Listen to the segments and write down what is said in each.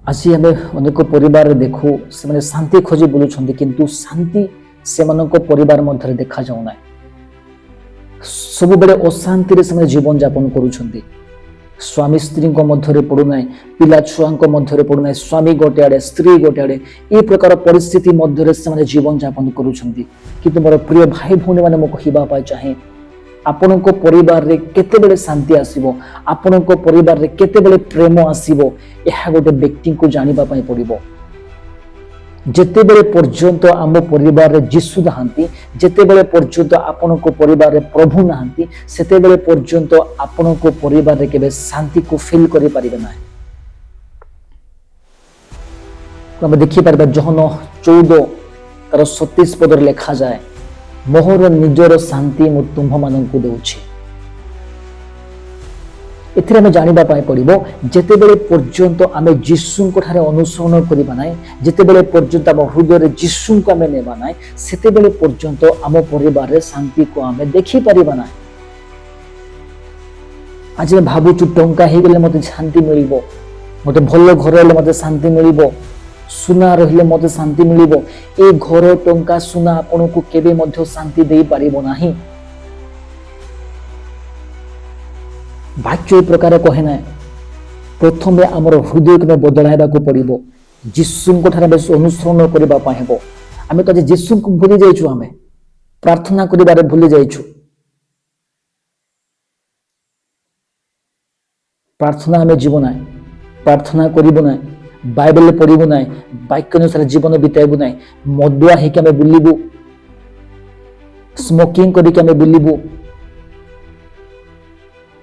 आज आम अनेक परिवार देखू से शांति खोजी बुलूं किंतु शांति से परिवार मध्य देखा जाऊना सब बेले अशांति से जीवन यापन करुँच स्वामी स्त्री मध्य पड़ूना पिला छुआ मध्य पड़ूना स्वामी गोटे आड़े स्त्री गोटे आड़े ये प्रकार परिस्थिति मध्य से जीवन यापन करुँच किंतु मोर प्रिय भाई भौणी मैंने कहवाई चाहे आपण परिवार रे केतेबेले शांति आसीबो आपण परिवार रे केतेबेले प्रेम आसीबो यह गोटे व्यक्ति को जानिबा पई पड़िबो जेतेबेले पर्यंत आम परिवार रे जीसु नहांती जेतेबेले पर्यंत आपण परिवार रे प्रभु नहांती सेतेबेले पर्यंत आपण परिवार रे केबे शांति को फील करि परिबे ना हम देखि परबा जहन 14 तार 37 पदर लिखा जाए मोहर निजर शांति मु तुम्भ मानकु देउछि एथिरे हम जानिबा पाई पड़िबो जेतेबेले पर्यंत आमे जीसुंको ठारे अनुसरण करिबा नाय जेतेबेले पर्यंत आम हृदय रे जीसुंको आमे नेबा नाय सेतेबेले पर्यंत आम परिवार रे शांति को आमे देखि परिबा नाय आज मैं भाबुछु टंका हे गेले मते शांति मिलिबो मते भलो घर हेले मते शांति मिलिबो सुना रहिले मते शांति मिलिबो ए घर टंका सुना आपन को केबे मध्य शांति देई पारिबो नाही वाक्य प्रकार कहे ना प्रथमे आमर हृदय को बदलाइबा को पड़िबो जीसुंको ठारे बेस अनुसरण करिबा पय हेबो आमे तो जीसु को भूली जाइछु आमे प्रार्थना करिबारे भूली जाइछु प्रार्थना आमे जीवन आए प्रार्थना करिबो ना बाइबल पढ़ू ना वाक्य अनुसार जीवन बिताइबू ना मदुआ होकर आम बुलू स्मोकिंग करके आम बुलू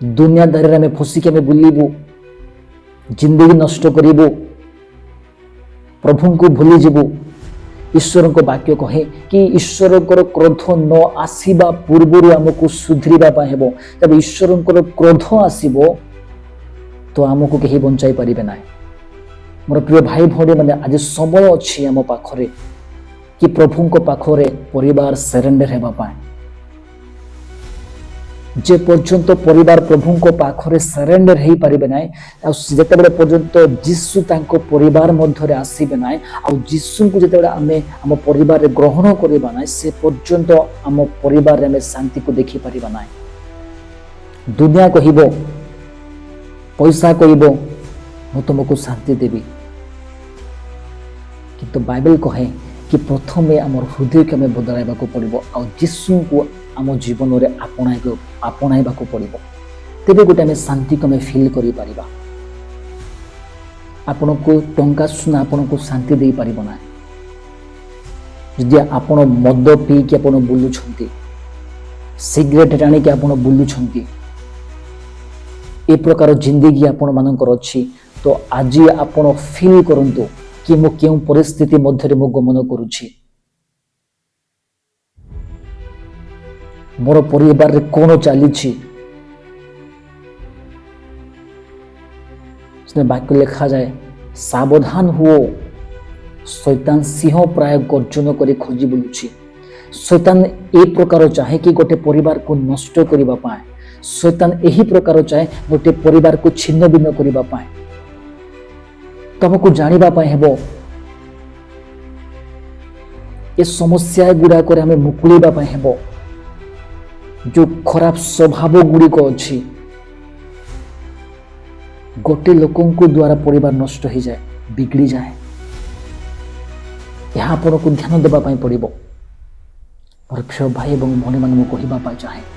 दुनियादारी आम फसिक आम बुलू जिंदगी नष्ट करूँ प्रभु को भूली जीवु ईश्वर को वाक्य कहे कि ईश्वर क्रोध न आसवा पूर्व आमको सुधरवा हेब तब ईश्वर क्रोध आसब तो आमको कहीं बंचाई पारे ना मोर प्रिय भाई भौणी मैंने आज समय अच्छी आम पाखरे कि प्रभु को पाखरे परिवार सरेंडर हेबा जे पर्यंत परिवार प्रभु को पाखरे सरेंडर हो पारे ना जिते पर्यंत जीसु तांको परिवार मध्य आसबे ना जीसु को जिते आमे आम परिवार ग्रहण करबा ना से पर्यंत आम परिवार आमे शांति को देखि परिबा ना दुनिया कहबो पैसा कहबो मु तुमको शांति देवी किंतु बाइबल कहे कि प्रथमे आम हृदय को आम बदलाइबा को पड़िबो आ जीसु को आम जीवन में आपणाइबा को पड़िबो तेबे गोटे आम शांति को आम फील करि परिबा आपण को टंका सुना आपण को शांति दे परिबो ना जदि आपण मद पी के आपण बुलुछंती सिगरेट टाणी के आपण बुलुछंती ए प्रकार जिंदगी आपण मानकर अछि तो आज आपण फील करंतु कि मु केउ परिस्थिति मध्य मु गमन करुछि मोर परिवार रे कोन चली वाक्य लिखा जाए सावधान हुओ शैतान सिंह प्राय गर्जन करी खोजी बुलुछि शैतान ए प्रकार चाहे कि गोटे परिवार को नष्ट करिबा पाए शैतान यही प्रकार चाहे गोटे परिवार को छिन्न भिन्न करिबा पाए तुमको जानिबा पाए हेबो ये समस्या गुड़ाक मुकुलिबा पाए हेबो जो खराब स्वभाव गुड़िक अच्छी गोटे लोकों द्वारा परिवार नष्ट हो जाए बिगड़ी जाए यह आपको ध्यान देवाई पड़ो और प्रिय भाई और भौणी मान कहवाई चाहे